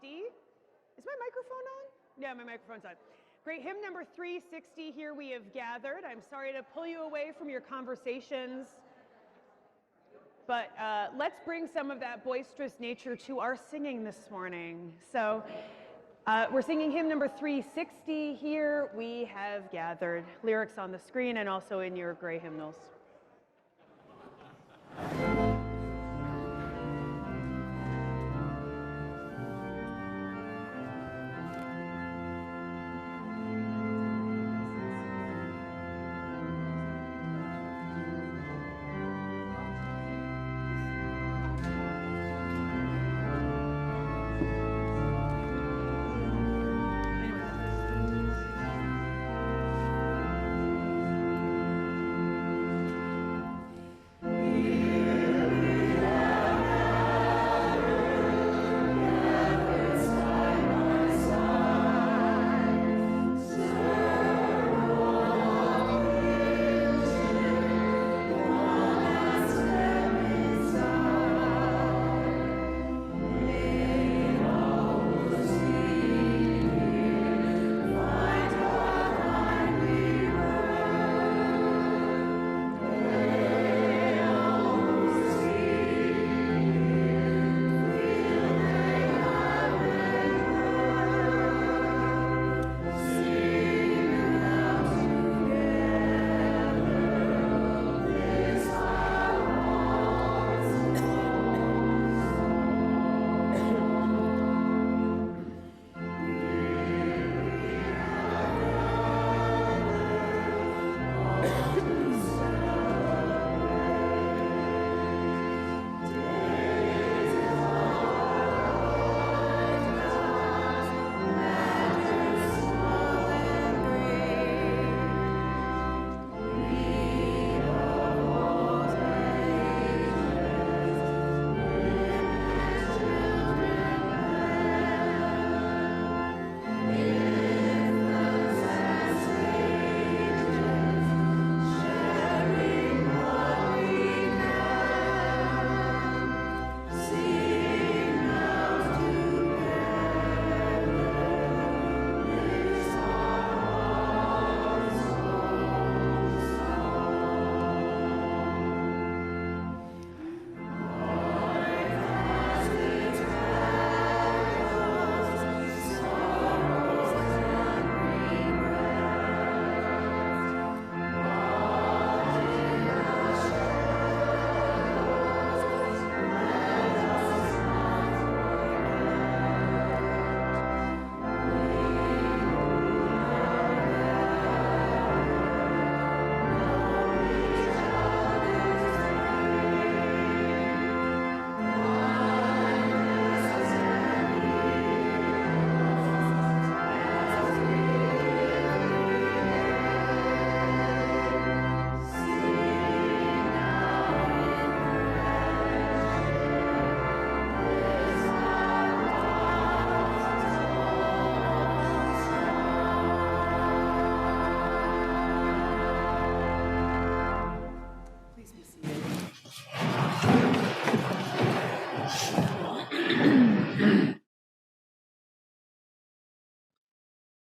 360. Is my microphone on? Yeah, my microphone's on. Great, hymn number 360, Here We Have Gathered. I'm sorry to pull you away from your conversations, but let's bring some of that boisterous nature to our singing this morning. So we're singing hymn number 360, Here We Have Gathered. Lyrics on the screen and also in your gray hymnals.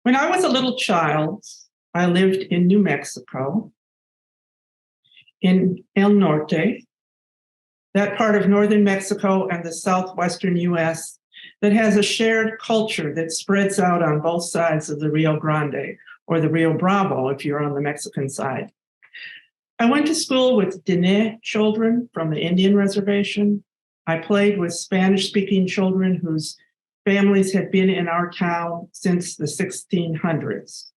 When I was a little child, I lived in New Mexico, in El Norte, that part of northern Mexico and the southwestern US that has a shared culture that spreads out on both sides of the Rio Grande, or the Rio Bravo if you're on the Mexican side. I went to school with Diné children from the Indian reservation. I played with Spanish-speaking children whose families had been in our town since the 1600s.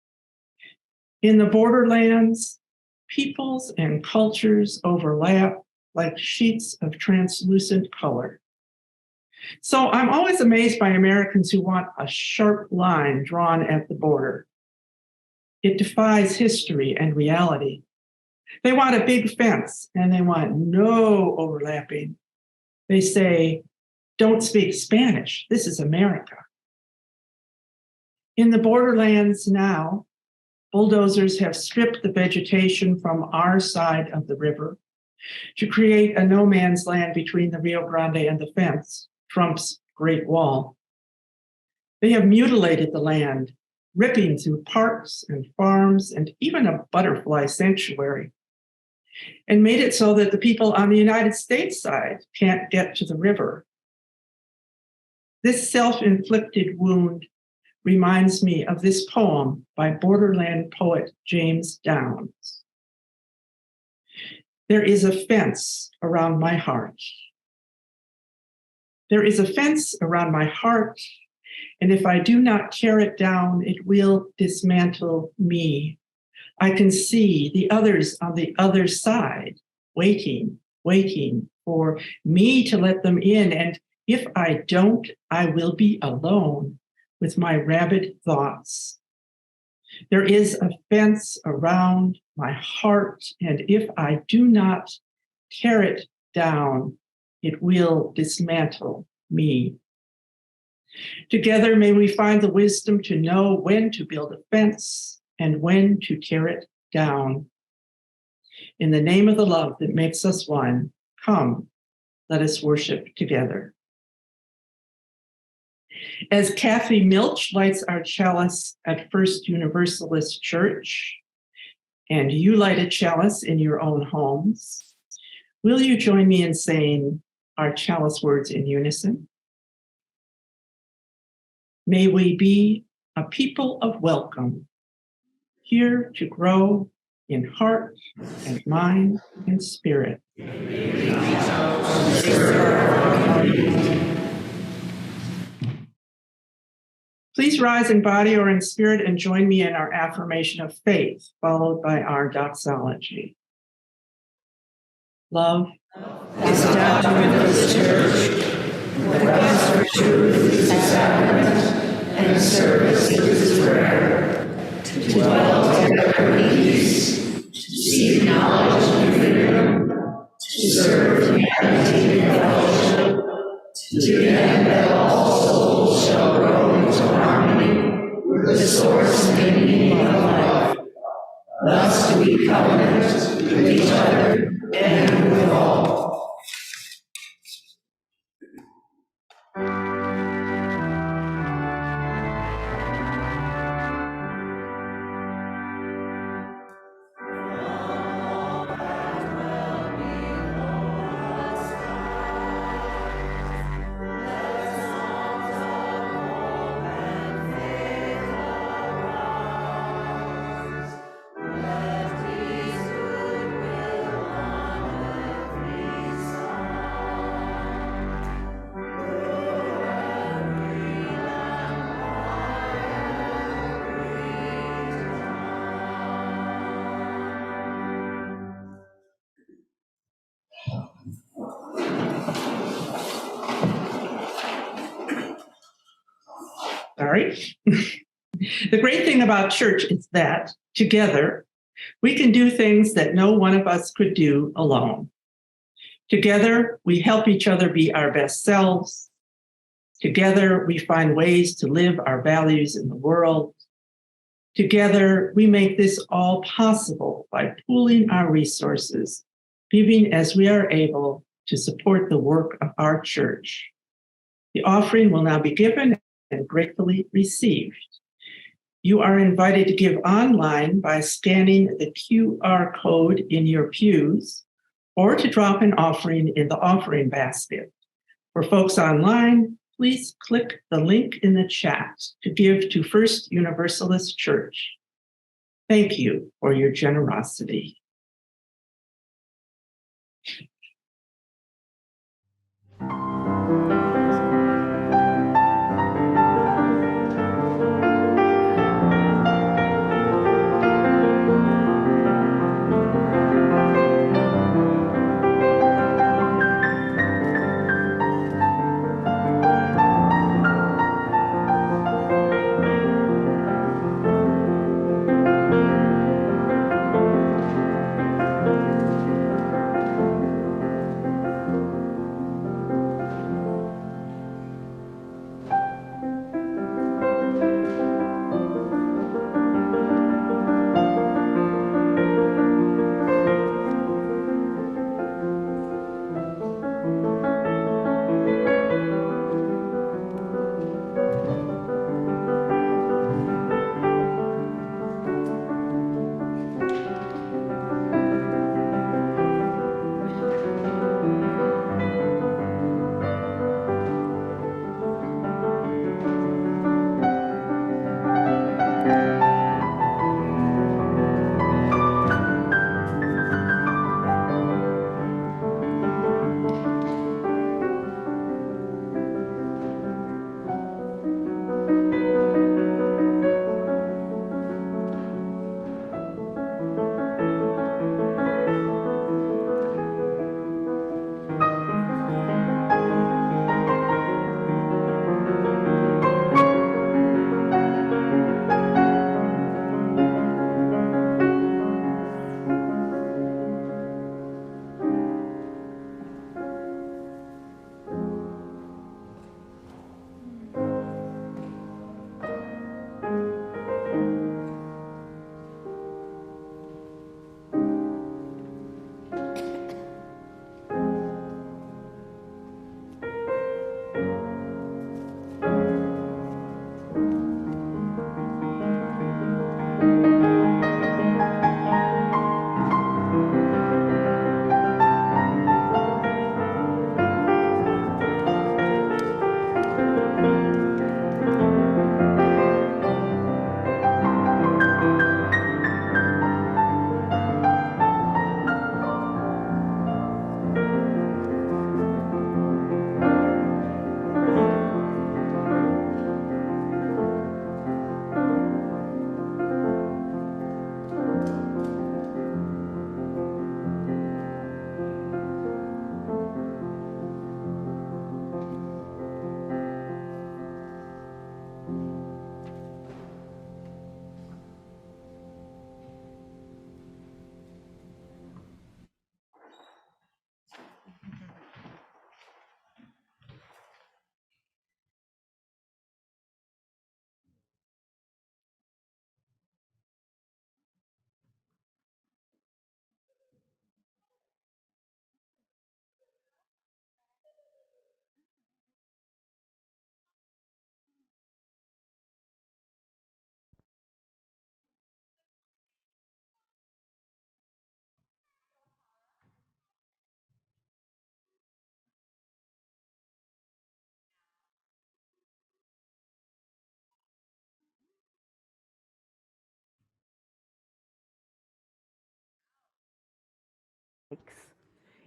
In the borderlands, peoples and cultures overlap like sheets of translucent color. So I'm always amazed by Americans who want a sharp line drawn at the border. It defies history and reality. They want a big fence and they want no overlapping. They say, don't speak Spanish, this is America. In the borderlands now, bulldozers have stripped the vegetation from our side of the river to create a no man's land between the Rio Grande and the fence, Trump's Great Wall. They have mutilated the land, ripping through parks and farms and even a butterfly sanctuary, and made it so that the people on the United States side can't get to the river. This self-inflicted wound reminds me of this poem by borderland poet James Downs. There is a fence around my heart. There is a fence around my heart, and if I do not tear it down, it will dismantle me. I can see the others on the other side, waiting for me to let them in, and if I don't, I will be alone with my rabid thoughts. There is a fence around my heart, and if I do not tear it down, it will dismantle me. Together, may we find the wisdom to know when to build a fence and when to tear it down. In the name of the love that makes us one, come, let us worship together. As Kathy Milch lights our chalice at First Universalist Church, and you light a chalice in your own homes, will you join me in saying our chalice words in unison? May we be a people of welcome, here to grow in heart and mind and spirit. Please rise in body or in spirit and join me in our affirmation of faith, followed by our doxology. Love is document of this church, the quest for truth is its sacrament, and service is its prayer, to dwell together in peace, to seek knowledge and freedom, to serve humanity and fellowship, to the end that all souls shall grow into harmony with the source and meaning of life. Thus do we covenant with each other and with all. Sorry. The great thing about church is that together we can do things that no one of us could do alone. Together, we help each other be our best selves. Together, we find ways to live our values in the world. Together, we make this all possible by pooling our resources, giving as we are able to support the work of our church. The offering will now be given and gratefully received. You are invited to give online by scanning the QR code in your pews or to drop an offering in the offering basket. For folks online, please click the link in the chat to give to First Universalist Church. Thank you for your generosity.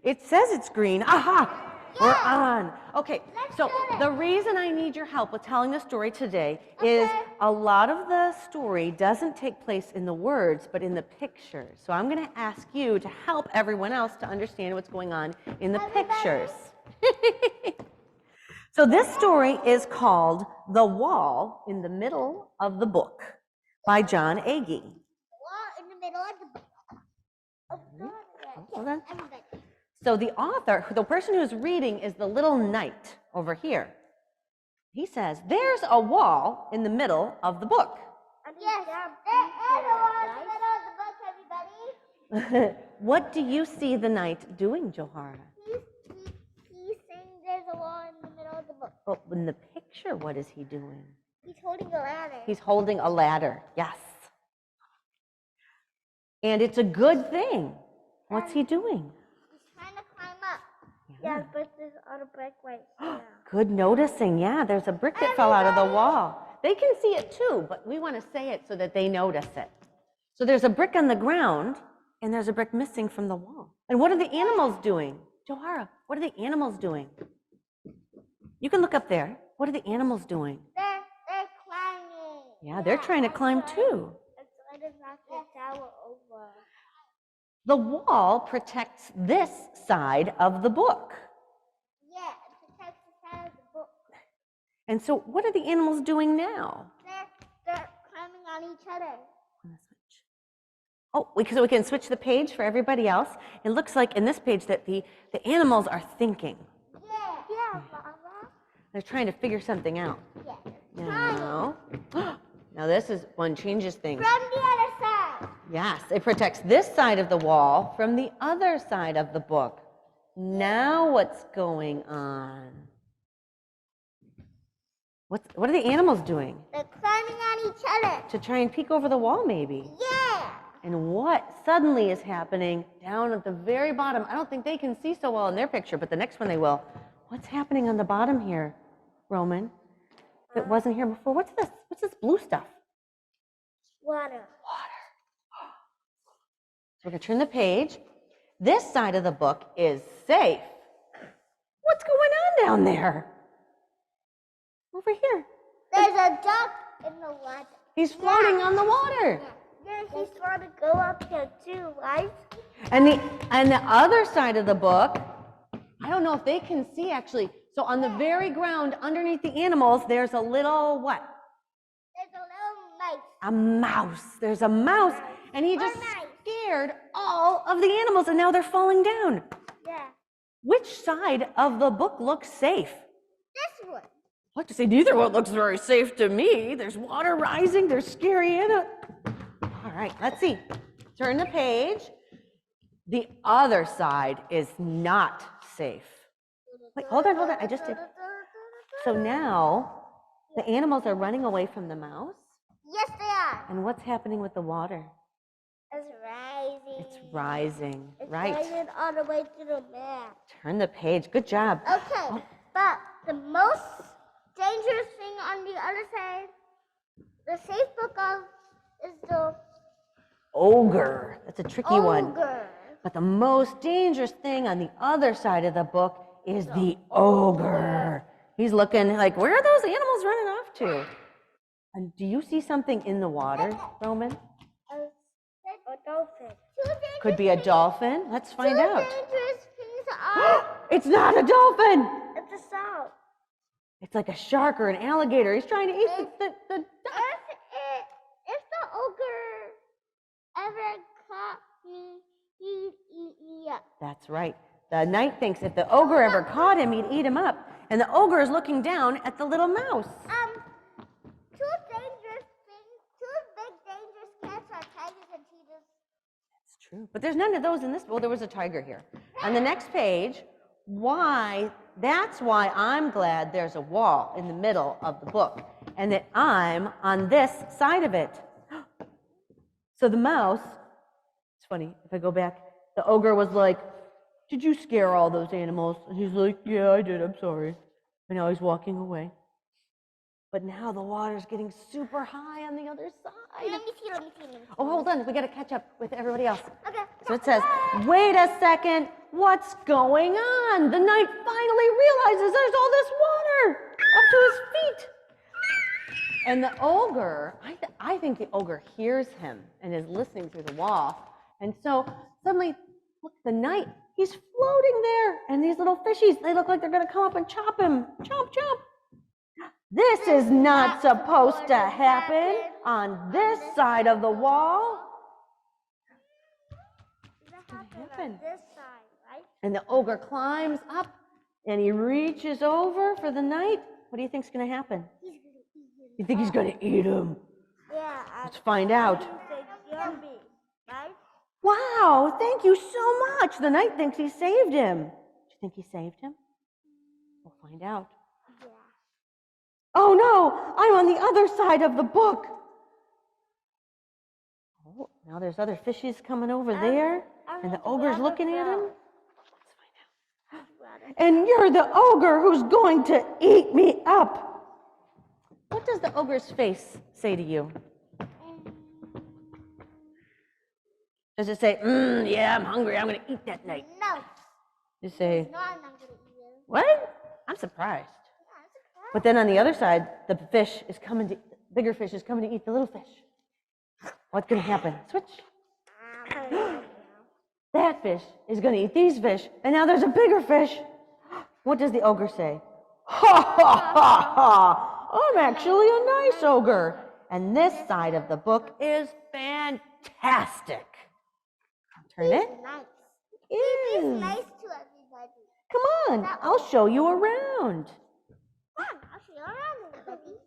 It says it's green. Aha! We're on. Okay, so the reason I need your help with telling the story today is a lot of the story doesn't take place in the words, but in the pictures. So I'm going to ask you to help everyone else to understand what's going on in the pictures. So this story is called The Wall in the Middle of the Book by John Agee. Wall in the middle of the book. Hold on. So the author, the person who's reading, is the little knight over here. He says, there's a wall in the middle of the book. Yes, there is a wall in the middle of the book, everybody. What do you see the knight doing, Johara? He's saying there's a wall in the middle of the book. But in the picture, what is he doing? He's holding a ladder. He's holding a ladder, yes. And it's a good thing. What's he doing? Trying to climb up. Yeah, but there's a brick right there. Good noticing. Yeah, there's a brick that fell out of the wall. They can see it too, but we want to say it so that they notice it. So there's a brick on the ground, and there's a brick missing from the wall. And what are the animals doing? Johara, what are the animals doing? You can look up there. What are the animals doing? They're climbing. Yeah, they're trying to climb too. It's trying to knock the tower over. The wall protects this side of the book. Yeah, it protects the side of the book. And so what are the animals doing now? They're climbing on each other. Oh, so we can switch the page for everybody else. It looks like in this page that the animals are thinking. Yeah, Mama. They're trying to figure something out. Yeah. Now this is one changes things. From the other side. Yes, it protects this side of the wall from the other side of the book. Now what's going on? What are the animals doing? They're climbing on each other. To try and peek over the wall, maybe. Yeah. And what suddenly is happening down at the very bottom? I don't think they can see so well in their picture, but the next one they will. What's happening on the bottom here, Roman? That wasn't here before. What's this? What's this blue stuff? Water. So we're going to turn the page. This side of the book is safe. What's going on down there? Over here. There's a duck in the water. He's floating on the water. Yeah, he's trying to go up here too, right? And the other side of the book, I don't know if they can see actually. So on the very ground underneath the animals, there's a little what? There's a little mouse. A mouse. There's a mouse. And he just scared all of the animals, and now they're falling down. Yeah. Which side of the book looks safe? This one. I like to say neither one looks very safe to me. There's water rising. There's scary in it. All right, let's see. Turn the page. The other side is not safe. Wait, hold on. I just did. So now the animals are running away from the mouse. Yes, they are. And what's happening with the water? It's rising. It's rising, It's right? rising all the way to the map. Turn the page. Good job. Okay, but the most dangerous thing on the other side, the safe book of, is the Ogre. That's a tricky one. ogre. But the most dangerous thing on the other side of the book is the ogre. He's looking like, where are those animals running off to? And do you see something in the water, Roman? A dolphin. Could be a dolphin. Let's find out. Dangerous things are. It's not a dolphin. It's a salt. It's like a shark or an alligator. He's trying to eat the duck. If the ogre ever caught me, he'd eat me up. That's right. The knight thinks if the ogre ever caught him, he'd eat him up. And the ogre is looking down at the little mouse. Two dangerous things, two big dangerous cats are tigers and cheetahs. That's true. But there's none of those in this. Well, there was a tiger here. On the next page, that's why I'm glad there's a wall in the middle of the book and that I'm on this side of it. So the mouse, it's funny, if I go back, the ogre was like, did you scare all those animals? And he's like, yeah, I did, I'm sorry. And now he's walking away. But now the water's getting super high on the other side. Let me see. Oh, hold on. We got to catch up with everybody else. Okay. So it says, wait a second. What's going on? The knight finally realizes there's all this water up to his feet. And the ogre, I think the ogre hears him and is listening through the wall. And so suddenly, look, the knight, he's floating there. And these little fishies, they look like they're going to come up and chop him. Chomp, chomp. This is not supposed to happen on this side of the wall. What happened on this side, right? And the ogre climbs up and he reaches over for the knight. What do you think's going to happen? He's gonna eat him. You think he's going to eat him? Yeah. Let's find out. Yummy, right? Wow, thank you so much. The knight thinks he saved him. Do you think he saved him? We'll find out. Yeah. Oh no, I'm on the other side of the book. Oh, now there's other fishies coming over there, and the ogre's looking at him. Let's find out. And you're the ogre who's going to eat me up. What does the ogre's face say to you? Does it say, yeah, I'm hungry, I'm going to eat that knight? No. You say, No, I'm not gonna eat him. what? I'm surprised. But then on the other side, the bigger fish is coming to eat the little fish. What's going to happen? Switch. That fish is going to eat these fish, and now there's a bigger fish. What does the ogre say? Ha ha ha ha! I'm actually a nice ogre. And this side of the book is fantastic. Turn it. Nice. It He's is. nice to everybody. Come on, I'll show you around. Come on, I'll show you around, everybody.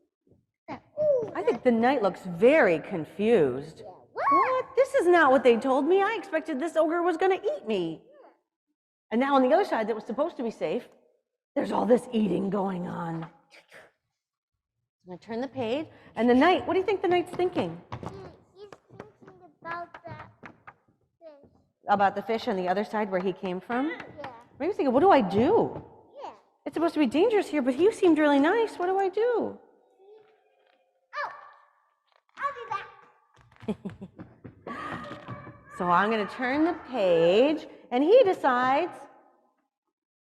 Ooh, I think the knight looks very confused. yeah. What? This is not what they told me. I expected this ogre was going to eat me. And now on the other side that was supposed to be safe, there's all this eating going on. I'm going to turn the page. And the knight, what do you think the knight's thinking? He's thinking about that fish. About the fish on the other side where he came from? Yeah. Maybe he's thinking, what do I do? Yeah. It's supposed to be dangerous here, but he seemed really nice. What do I do? Oh, I'll be back. So I'm going to turn the page, and he decides,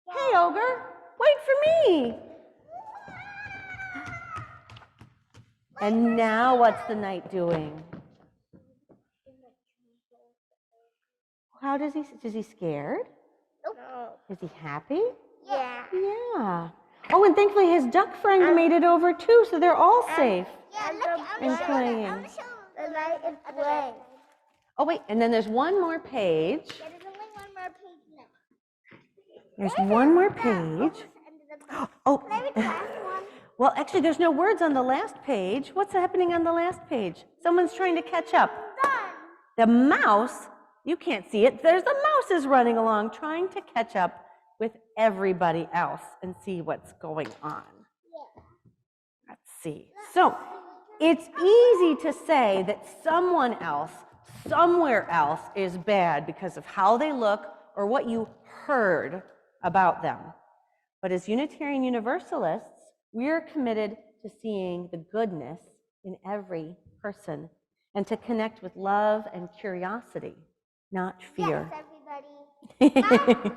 hey, ogre, wait for me. And now what's the knight doing? How is he scared? No. Is he happy? Yeah. Yeah. Oh, and thankfully his duck friend made it over too, so they're all safe. Yeah, look, And playing. I'm gonna show the light is playing. Oh, wait, and then there's one more page. Yeah, there's only one more page now. There's one more page. Oh, Can I read the last one? well, actually, there's no words on the last page. What's happening on the last page? Someone's trying to catch up. Done. The mouse, you can't see it. There's the mouse is running along, trying to catch up with everybody else and see what's going on. Yeah. Let's see. So it's easy to say that someone else, somewhere else is bad because of how they look or what you heard about them. But as Unitarian Universalists, we're committed to seeing the goodness in every person and to connect with love and curiosity, not fear. Yes, everybody.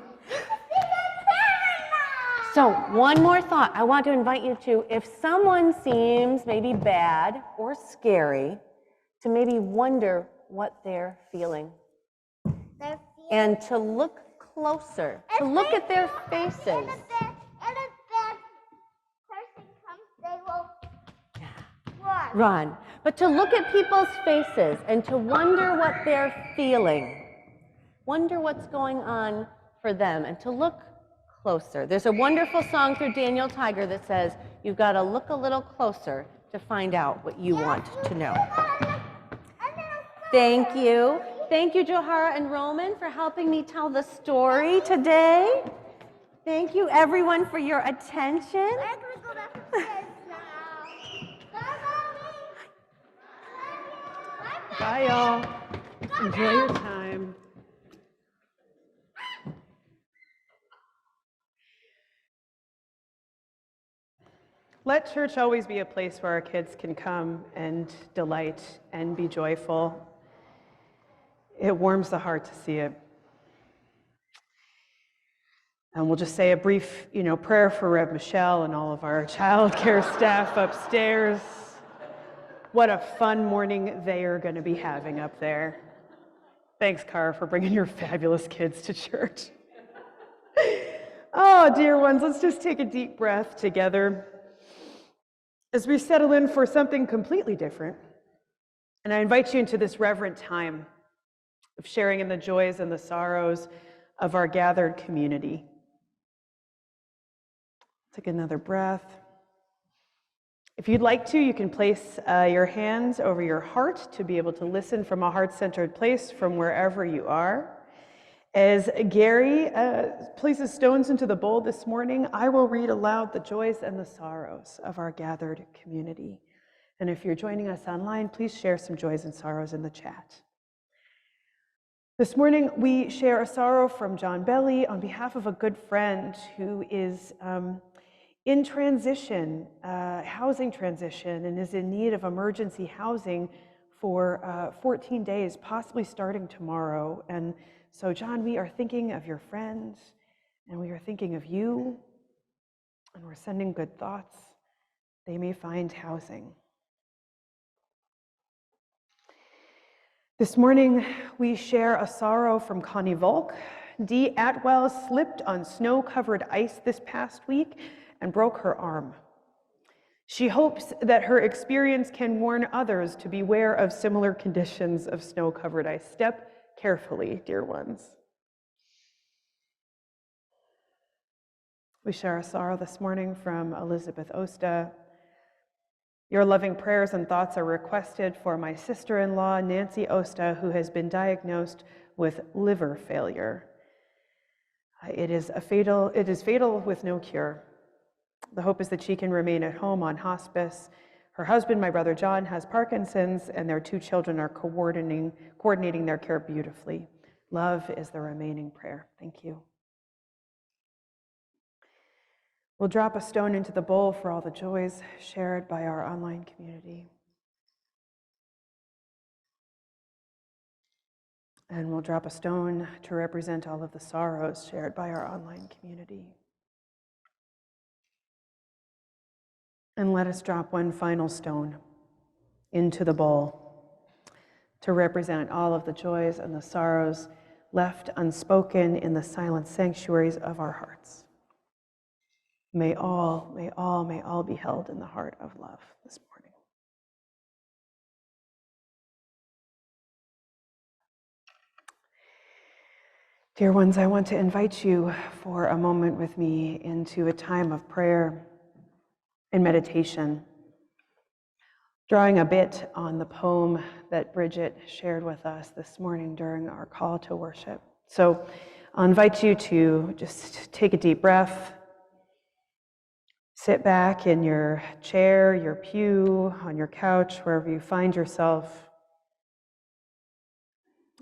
So one more thought I want to invite you to, if someone seems maybe bad or scary, to maybe wonder what they're feeling and to look closer, to look at their faces. And if that person comes, they will run. Run. But to look at people's faces and to wonder what they're feeling. Wonder what's going on for them and to look closer. There's a wonderful song through Daniel Tiger that says, you've got to look a little closer to find out what you want to know. Thank you. Thank you, Johara and Roman, for helping me tell the story today. Thank you, everyone, for your attention. I'm gonna go back upstairs now. Bye, y'all. Enjoy your time. Let church always be a place where our kids can come and delight and be joyful. It warms the heart to see it. And we'll just say a brief, prayer for Rev Michelle and all of our childcare staff upstairs. What a fun morning they are going to be having up there. Thanks, Cara, for bringing your fabulous kids to church. Oh, dear ones, let's just take a deep breath together as we settle in for something completely different. And I invite you into this reverent time of sharing in the joys and the sorrows of our gathered community. Take another breath. If you'd like to, you can place your hands over your heart to be able to listen from a heart-centered place from wherever you are. As Gary places stones into the bowl this morning, I will read aloud the joys and the sorrows of our gathered community. And if you're joining us online, please share some joys and sorrows in the chat. This morning, we share a sorrow from John Belly on behalf of a good friend who is in transition, housing transition, and is in need of emergency housing for 14 days, possibly starting tomorrow. And so, John, we are thinking of your friend, and we are thinking of you, and we're sending good thoughts. They may find housing. This morning, we share a sorrow from Connie Volk. Dee Atwell slipped on snow-covered ice this past week and broke her arm. She hopes that her experience can warn others to beware of similar conditions of snow-covered ice. Step carefully, dear ones. We share a sorrow this morning from Elizabeth Osta. Your loving prayers and thoughts are requested for my sister-in-law, Nancy Osta, who has been diagnosed with liver failure. It is fatal with no cure. The hope is that she can remain at home on hospice. Her husband, my brother John, has Parkinson's, and their 2 children are coordinating their care beautifully. Love is the remaining prayer. Thank you. We'll drop a stone into the bowl for all the joys shared by our online community. And we'll drop a stone to represent all of the sorrows shared by our online community. And let us drop one final stone into the bowl to represent all of the joys and the sorrows left unspoken in the silent sanctuaries of our hearts. May all be held in the heart of love this morning. Dear ones, I want to invite you for a moment with me into a time of prayer and meditation, drawing a bit on the poem that Bridget shared with us this morning during our call to worship. So I'll invite you to just take a deep breath, sit back in your chair, your pew, on your couch, wherever you find yourself.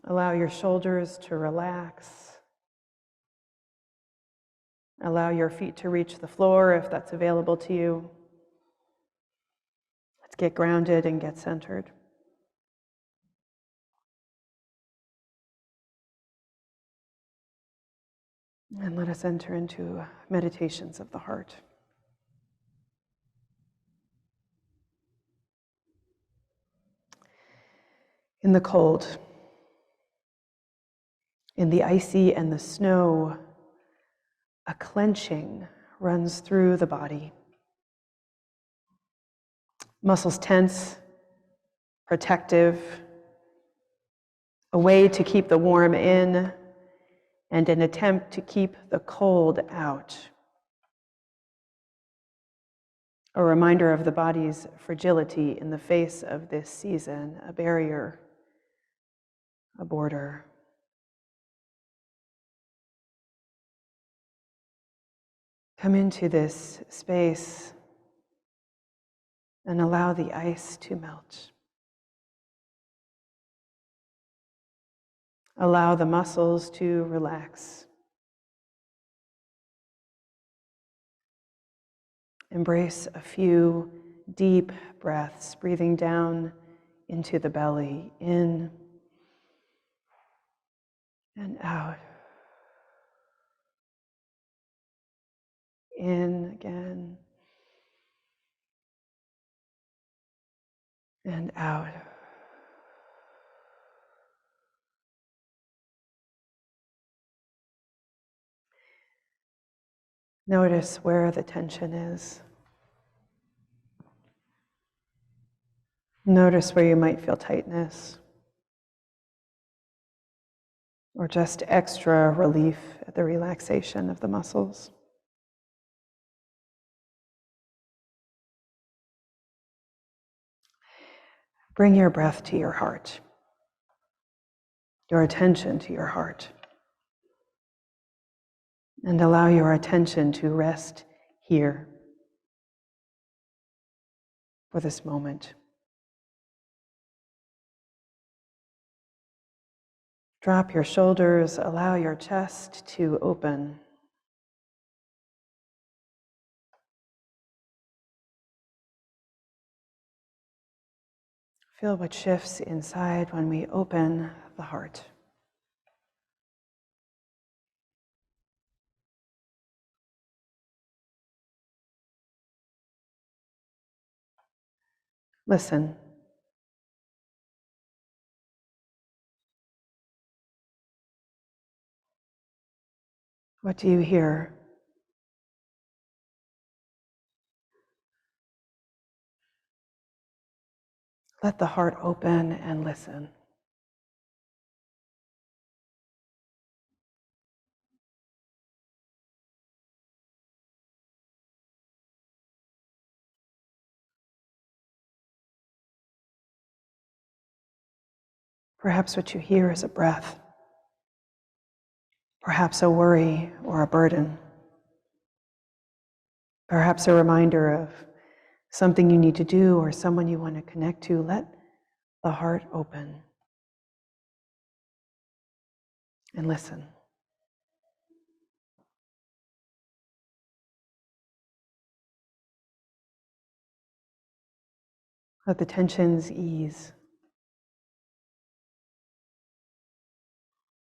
Allow your shoulders to relax. Allow your feet to reach the floor if that's available to you. Let's get grounded and get centered. And let us enter into meditations of the heart. In the cold, in the icy and the snow, a clenching runs through the body. Muscles tense, protective, a way to keep the warm in, and an attempt to keep the cold out. A reminder of the body's fragility in the face of this season, a barrier, a border. Come into this space and allow the ice to melt. Allow the muscles to relax. Embrace a few deep breaths, breathing down into the belly, in and out. In again and out. Notice where the tension is. Notice where you might feel tightness or just extra relief at the relaxation of the muscles. Bring your breath to your heart, your attention to your heart, and allow your attention to rest here for this moment. Drop your shoulders, allow your chest to open. Feel what shifts inside when we open the heart. Listen. What do you hear? Let the heart open and listen. Perhaps what you hear is a breath, perhaps a worry or a burden, perhaps a reminder of something you need to do or someone you want to connect to. Let the heart open and listen. Let the tensions ease.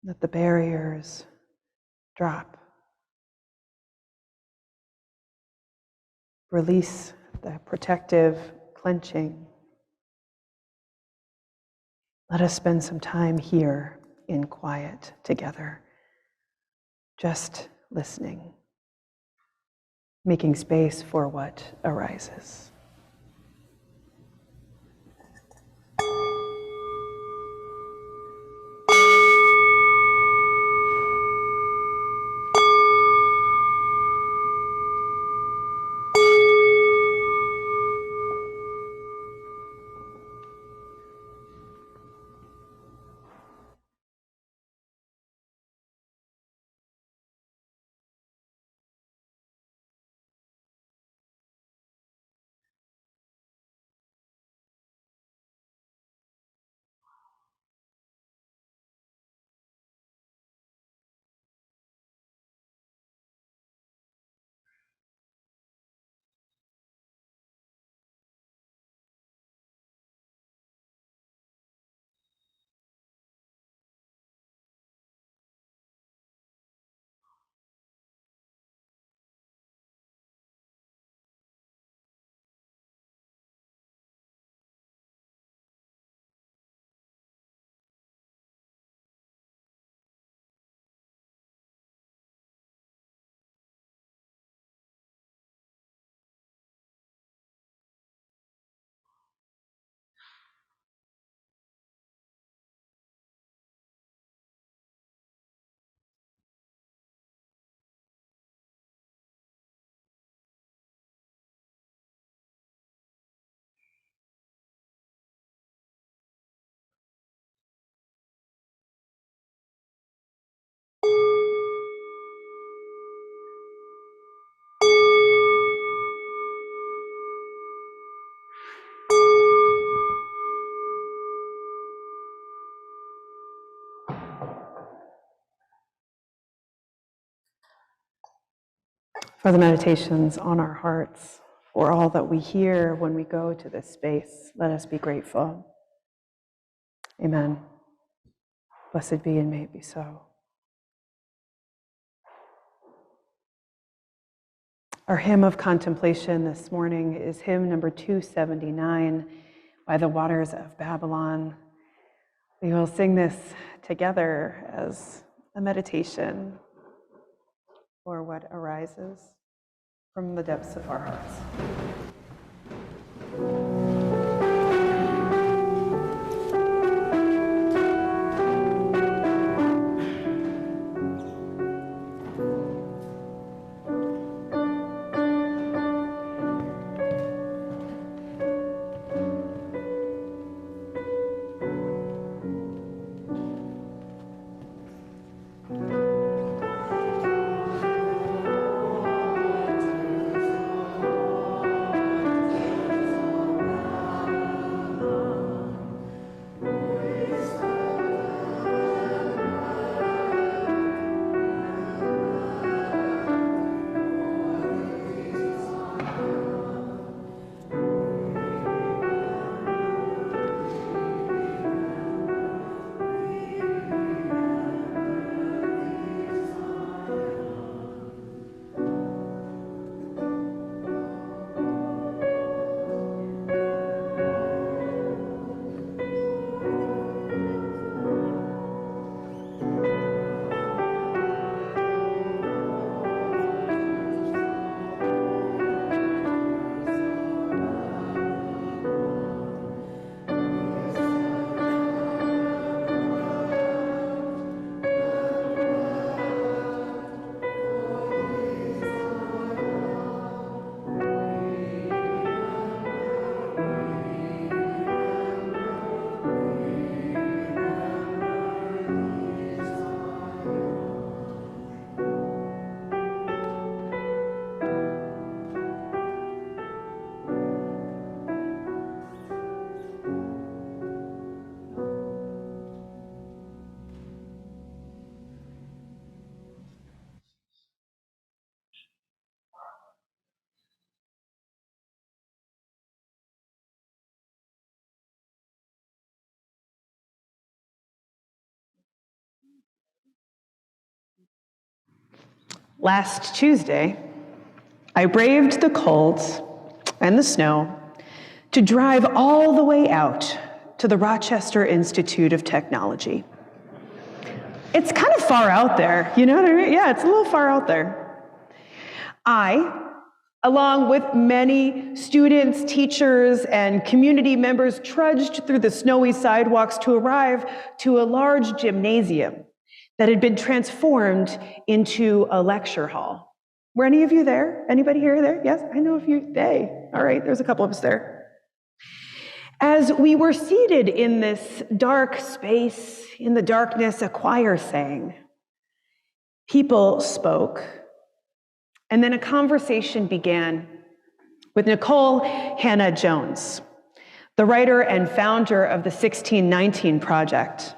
Let the barriers drop. Release the protective clenching. Let us spend some time here in quiet together, just listening, making space for what arises. for the meditations on our hearts, for all that we hear when we go to this space. Let us be grateful. Amen. Blessed be and may it be so. Our hymn of contemplation this morning is hymn number 279, By the Waters of Babylon. We will sing this together as a meditation for what arises from the depths of our hearts. Last Tuesday, I braved the cold and the snow to drive all the way out to the Rochester Institute of Technology. It's kind of far out there, you know what I mean? Yeah, it's a little far out there. I, along with many students, teachers, and community members, trudged through the snowy sidewalks to arrive to a large gymnasium that had been transformed into a lecture hall. Were any of you there? Anybody here there? Yes, I know a few. Hey, all right, there's a couple of us there. As we were seated in this dark space, in the darkness, a choir sang. People spoke, and then a conversation began with Nicole Hannah Jones, the writer and founder of the 1619 Project.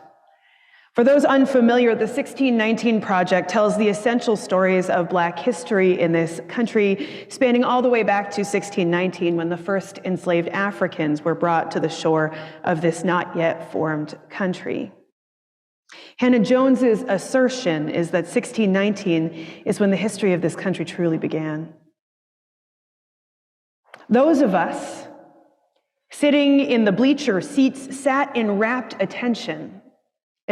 For those unfamiliar, the 1619 Project tells the essential stories of Black history in this country, spanning all the way back to 1619, when the first enslaved Africans were brought to the shore of this not yet formed country. Hannah Jones's assertion is that 1619 is when the history of this country truly began. Those of us sitting in the bleacher seats sat in rapt attention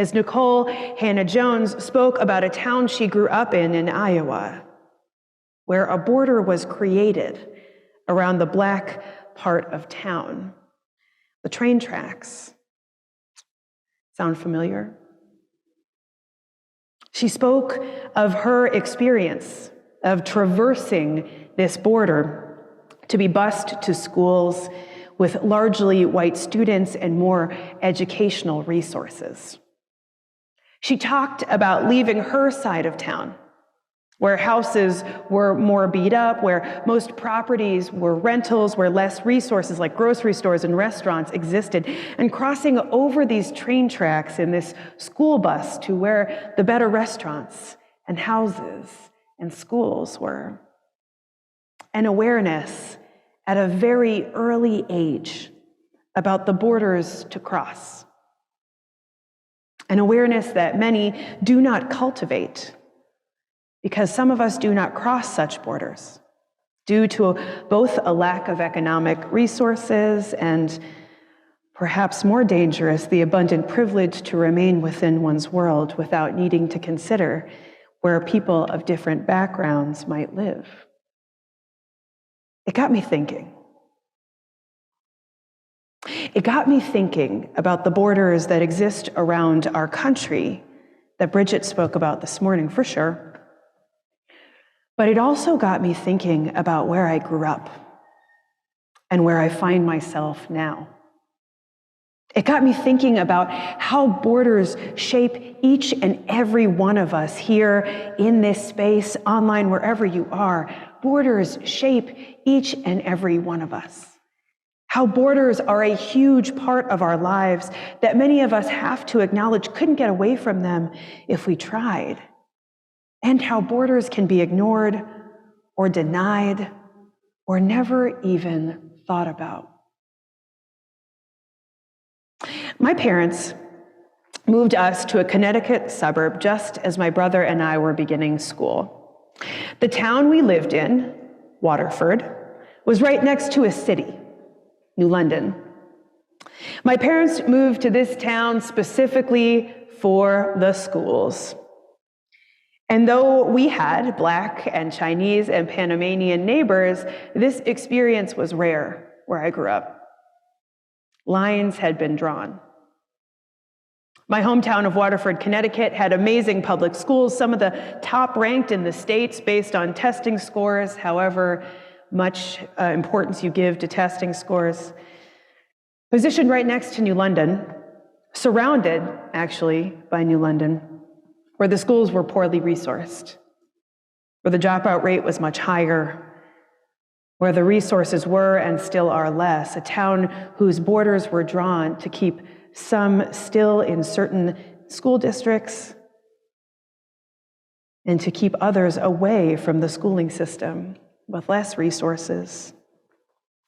as Nicole Hannah Jones spoke about a town she grew up in Iowa, where a border was created around the Black part of town. The train tracks. Sound familiar? She spoke of her experience of traversing this border to be bused to schools with largely white students and more educational resources. She talked about leaving her side of town, where houses were more beat up, where most properties were rentals, where less resources like grocery stores and restaurants existed, and crossing over these train tracks in this school bus to where the better restaurants and houses and schools were. an awareness at a very early age about the borders to cross. An awareness that many do not cultivate because some of us do not cross such borders due to both a lack of economic resources and, perhaps more dangerous, the abundant privilege to remain within one's world without needing to consider where people of different backgrounds might live. It got me thinking. It got me thinking about the borders that exist around our country that Bridget spoke about this morning, for sure. But it also got me thinking about where I grew up and where I find myself now. It got me thinking about how borders shape each and every one of us here in this space, online, wherever you are. Borders shape each and every one of us. How borders are a huge part of our lives that many of us have to acknowledge couldn't get away from them if we tried. And how borders can be ignored or denied or never even thought about. My parents moved us to a Connecticut suburb just as my brother and I were beginning school. The town we lived in, Waterford, was right next to a city, New London. My parents moved to this town specifically for the schools. And though we had Black and Chinese and Panamanian neighbors, this experience was rare where I grew up. Lines had been drawn. My hometown of Waterford, Connecticut had amazing public schools, some of the top ranked in the states based on testing scores, however much importance you give to testing scores. Positioned right next to New London, surrounded actually by New London, where the schools were poorly resourced, where the dropout rate was much higher, where the resources were and still are less, a town whose borders were drawn to keep some still in certain school districts and to keep others away from the schooling system with less resources,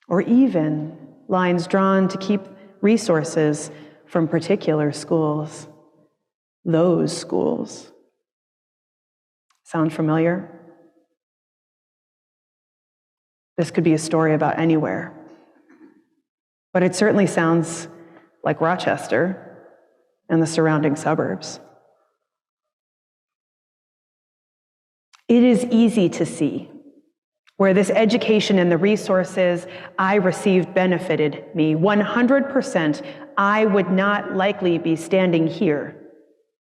or even lines drawn to keep resources from particular schools, those schools. Sound familiar? This could be a story about anywhere, but it certainly sounds like Rochester and the surrounding suburbs. It is easy to see where this education and the resources I received benefited me. 100%, I would not likely be standing here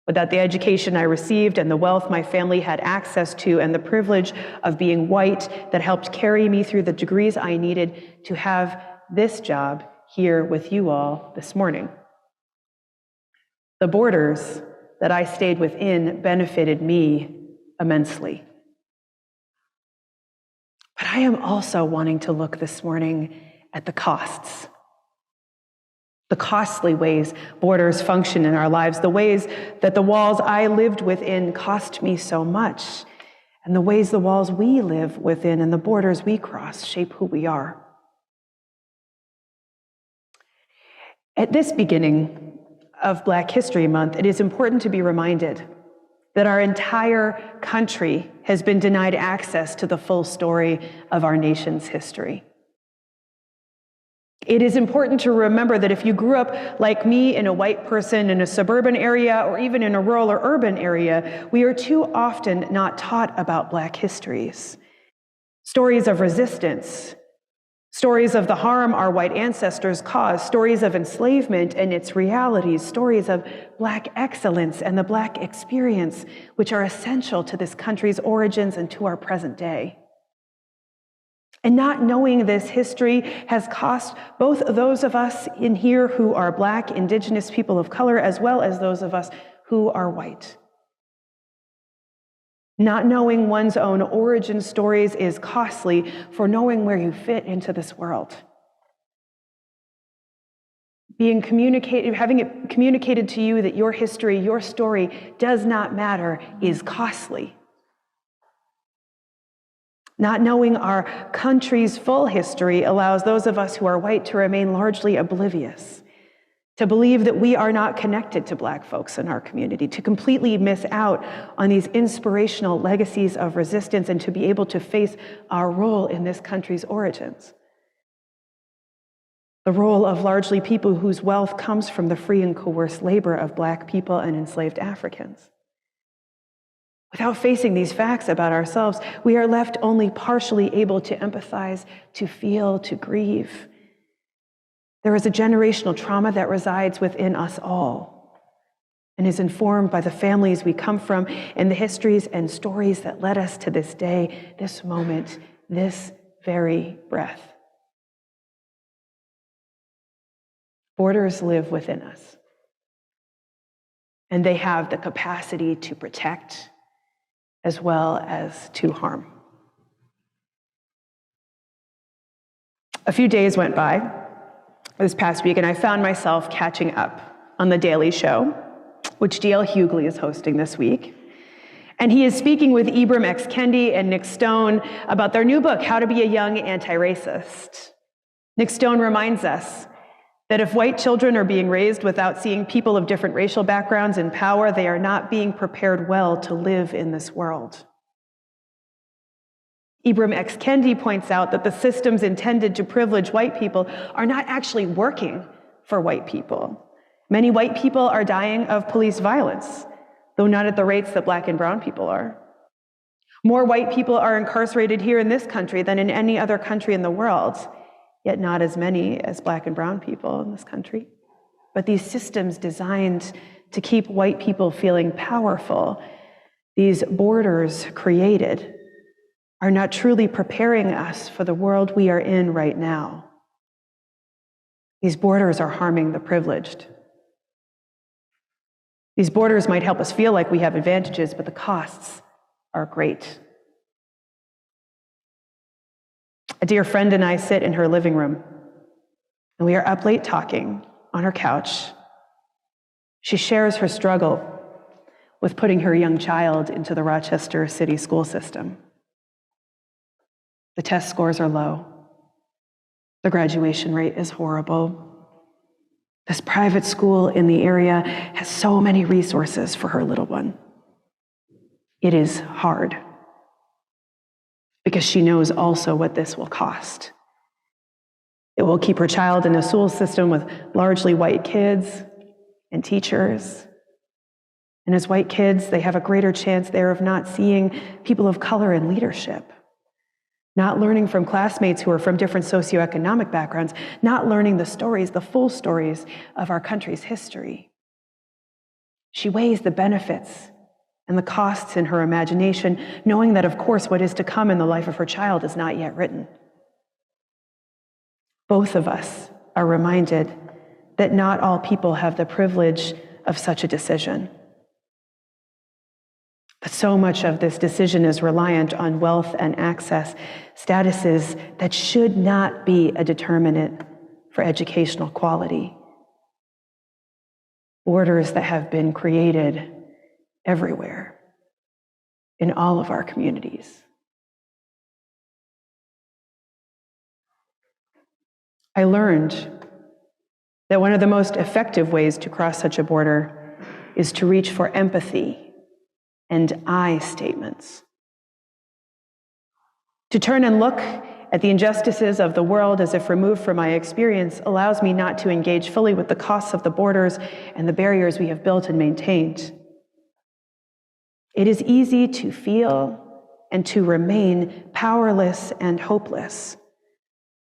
without the education I received and the wealth my family had access to and the privilege of being white that helped carry me through the degrees I needed to have this job here with you all this morning. The borders that I stayed within benefited me immensely. But I am also wanting to look this morning at the costs. The costly ways borders function in our lives, the ways that the walls I lived within cost me so much, and the ways the walls we live within and the borders we cross shape who we are. At this beginning of Black History Month, it is important to be reminded that our entire country has been denied access to the full story of our nation's history. It is important to remember that if you grew up like me in a white person in a suburban area or even in a rural or urban area, we are too often not taught about Black histories. Stories of resistance, stories of the harm our white ancestors caused, stories of enslavement and its realities, stories of Black excellence and the Black experience, which are essential to this country's origins and to our present day. And not knowing this history has cost both those of us in here who are Black, Indigenous people of color, as well as those of us who are white. Not knowing one's own origin stories is costly for knowing where you fit into this world. Having it communicated to you that your history, your story does not matter is costly. Not knowing our country's full history allows those of us who are white to remain largely oblivious, to believe that we are not connected to Black folks in our community, to completely miss out on these inspirational legacies of resistance, and to be able to face our role in this country's origins. The role of largely people whose wealth comes from the free and coerced labor of Black people and enslaved Africans. Without facing these facts about ourselves, we are left only partially able to empathize, to feel, to grieve. There is a generational trauma that resides within us all and is informed by the families we come from and the histories and stories that led us to this day, this moment, this very breath. Borders live within us, and they have the capacity to protect as well as to harm. A few days went by this past week, and I found myself catching up on The Daily Show, which D.L. Hughley is hosting this week. And he is speaking with Ibram X. Kendi and Nick Stone about their new book, How to Be a Young Anti-Racist. Nick Stone reminds us that if white children are being raised without seeing people of different racial backgrounds in power, they are not being prepared well to live in this world. Ibram X. Kendi points out that the systems intended to privilege white people are not actually working for white people. Many white people are dying of police violence, though not at the rates that Black and brown people are. More white people are incarcerated here in this country than in any other country in the world, yet not as many as Black and brown people in this country. But these systems designed to keep white people feeling powerful, these borders created, are not truly preparing us for the world we are in right now. These borders are harming the privileged. These borders might help us feel like we have advantages, but the costs are great. A dear friend and I sit in her living room, and we are up late talking on her couch. She shares her struggle with putting her young child into the Rochester City school system. The test scores are low. The graduation rate is horrible. This private school in the area has so many resources for her little one. It is hard because she knows also what this will cost. It will keep her child in a school system with largely white kids and teachers. And as white kids, they have a greater chance there of not seeing people of color in leadership, not learning from classmates who are from different socioeconomic backgrounds, not learning the stories, the full stories of our country's history. She weighs the benefits and the costs in her imagination, knowing that, of course, what is to come in the life of her child is not yet written. Both of us are reminded that not all people have the privilege of such a decision. But so much of this decision is reliant on wealth and access, statuses that should not be a determinant for educational quality. Borders that have been created everywhere, in all of our communities. I learned that one of the most effective ways to cross such a border is to reach for empathy and I statements. To turn and look at the injustices of the world as if removed from my experience allows me not to engage fully with the costs of the borders and the barriers we have built and maintained. It is easy to feel and to remain powerless and hopeless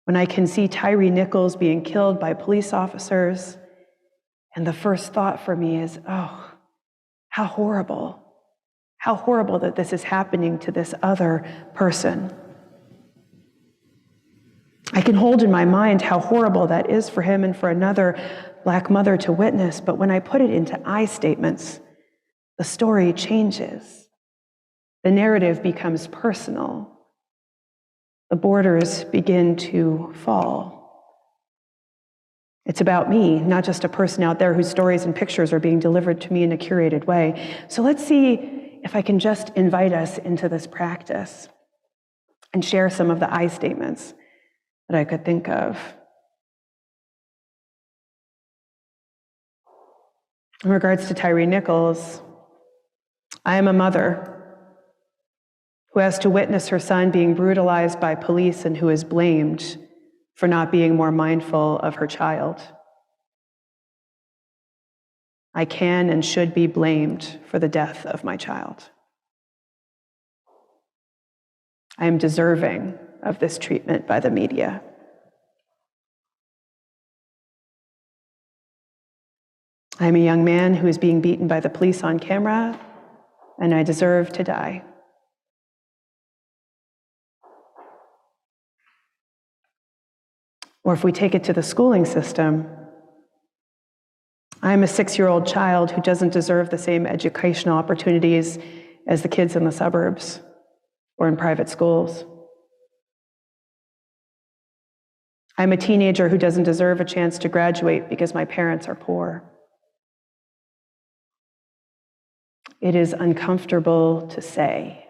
when I can see Tyree Nichols being killed by police officers, and the first thought for me is, oh, how horrible that this is happening to this other person. I can hold in my mind how horrible that is for him and for another Black mother to witness, but when I put it into I statements, the story changes. The narrative becomes personal. The borders begin to fall. It's about me, not just a person out there whose stories and pictures are being delivered to me in a curated way. So let's see if I can just invite us into this practice and share some of the I statements that I could think of. In regards to Tyree Nichols, I am a mother who has to witness her son being brutalized by police and who is blamed for not being more mindful of her child. I can and should be blamed for the death of my child. I am deserving of this treatment by the media. I am a young man who is being beaten by the police on camera, and I deserve to die. Or if we take it to the schooling system, I am a 6-year-old child who doesn't deserve the same educational opportunities as the kids in the suburbs or in private schools. I'm a teenager who doesn't deserve a chance to graduate because my parents are poor. It is uncomfortable to say.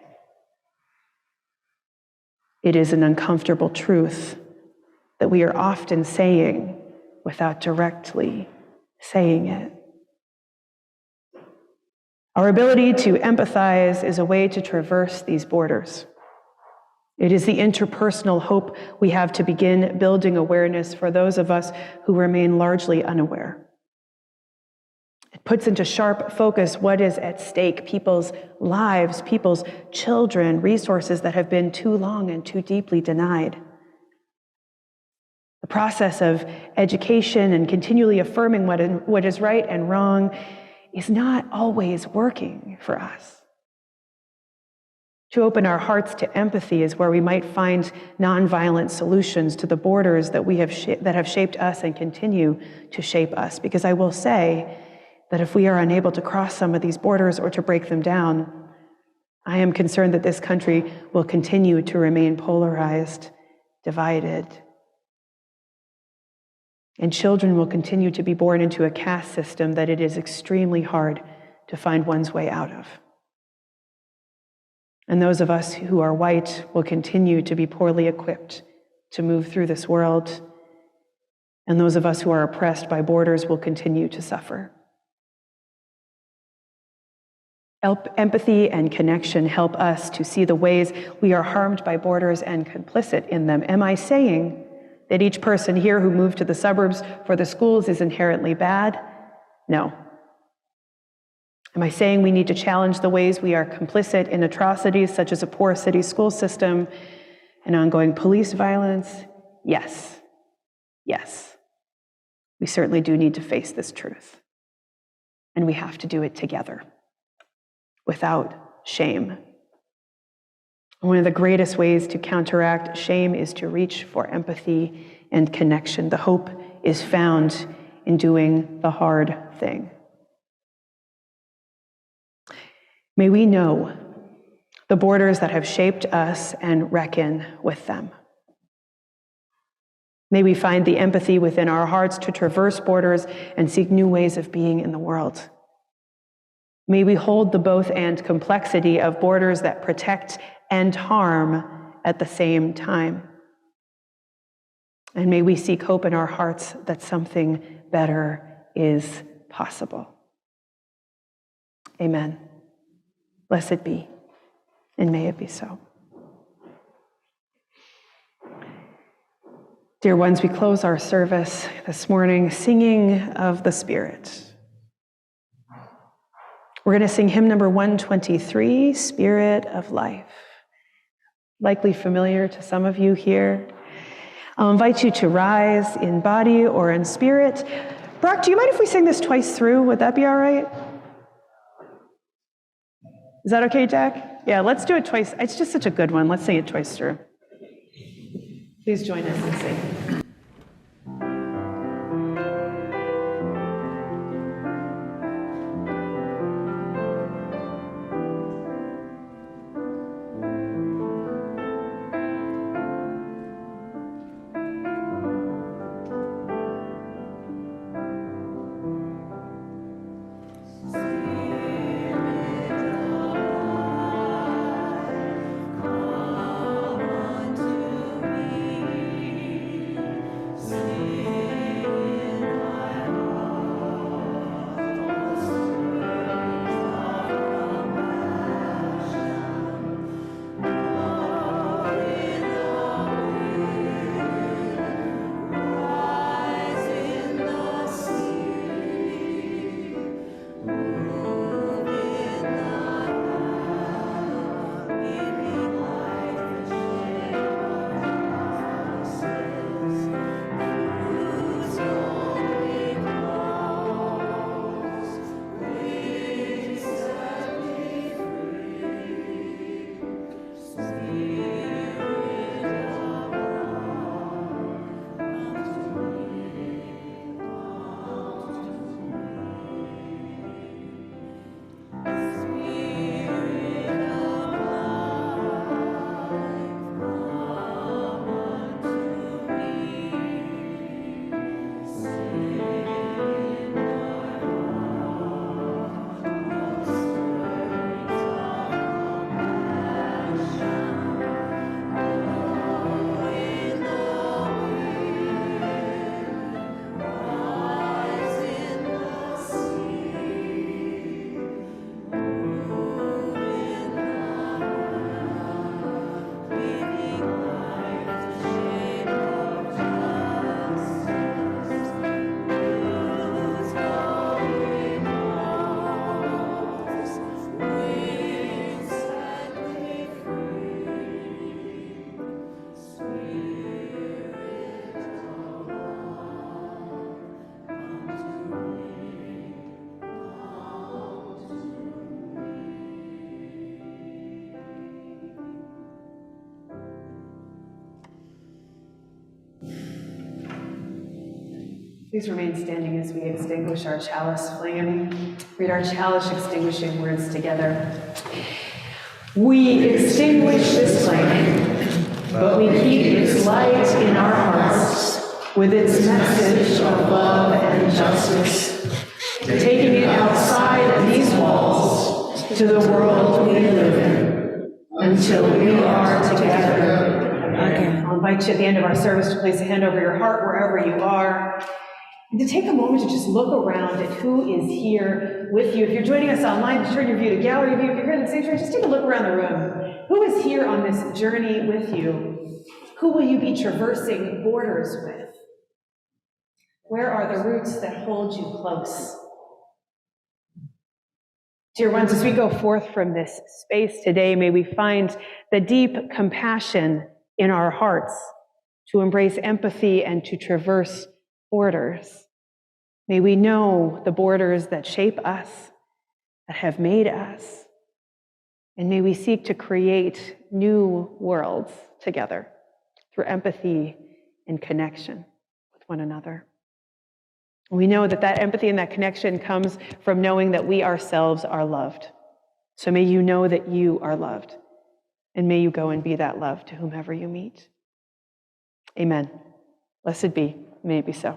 It is an uncomfortable truth that we are often saying without directly saying it. Our ability to empathize is a way to traverse these borders. It is the interpersonal hope we have to begin building awareness for those of us who remain largely unaware. It puts into sharp focus what is at stake, people's lives, people's children, resources that have been too long and too deeply denied. The process of education and continually affirming what is right and wrong is not always working for us. To open our hearts to empathy is where we might find nonviolent solutions to the borders that that have shaped us and continue to shape us. Because I will say that if we are unable to cross some of these borders or to break them down, I am concerned that this country will continue to remain polarized, divided, and children will continue to be born into a caste system that it is extremely hard to find one's way out of. And those of us who are white will continue to be poorly equipped to move through this world. And those of us who are oppressed by borders will continue to suffer. Empathy and connection help us to see the ways we are harmed by borders and complicit in them. Am I saying that each person here who moved to the suburbs for the schools is inherently bad? No. Am I saying we need to challenge the ways we are complicit in atrocities such as a poor city school system and ongoing police violence? Yes. Yes. We certainly do need to face this truth. And we have to do it together, without shame. One of the greatest ways to counteract shame is to reach for empathy and connection. The hope is found in doing the hard thing. May we know the borders that have shaped us and reckon with them. May we find the empathy within our hearts to traverse borders and seek new ways of being in the world. May we hold the both and complexity of borders that protect and harm at the same time. And may we seek hope in our hearts that something better is possible. Amen. Blessed be, and may it be so. Dear ones, we close our service this morning singing of the Spirit. We're going to sing hymn number 123, Spirit of Life. Likely familiar to some of you here. I'll invite you to rise in body or in spirit. Brock, do you mind if we sing this twice through? Would that be all right? Is that okay, Jack? Yeah, let's do it twice. It's just such a good one. Let's sing it twice through. Please join us and sing. Spirit of life, come on. Please remain standing as we extinguish our chalice flame. Read our chalice extinguishing words together. We extinguish this flame, but we keep its light in our hearts with its message of love and justice, taking it outside of these walls to the world we live in, until we are together again. I'll invite you at the end of our service to place a hand over your heart wherever you are, and to take a moment to just look around at who is here with you. If you're joining us online, turn your view to gallery view. If you're here in the sanctuary, just take a look around the room. Who is here on this journey with you? Who will you be traversing borders with? Where are the roots that hold you close? Dear ones, as we go forth from this space today, may we find the deep compassion in our hearts to embrace empathy and to traverse borders. May we know the borders that shape us, that have made us, and may we seek to create new worlds together through empathy and connection with one another. We know that that empathy and that connection comes from knowing that we ourselves are loved. So may you know that you are loved, and may you go and be that love to whomever you meet. Amen. Blessed be. May it be so.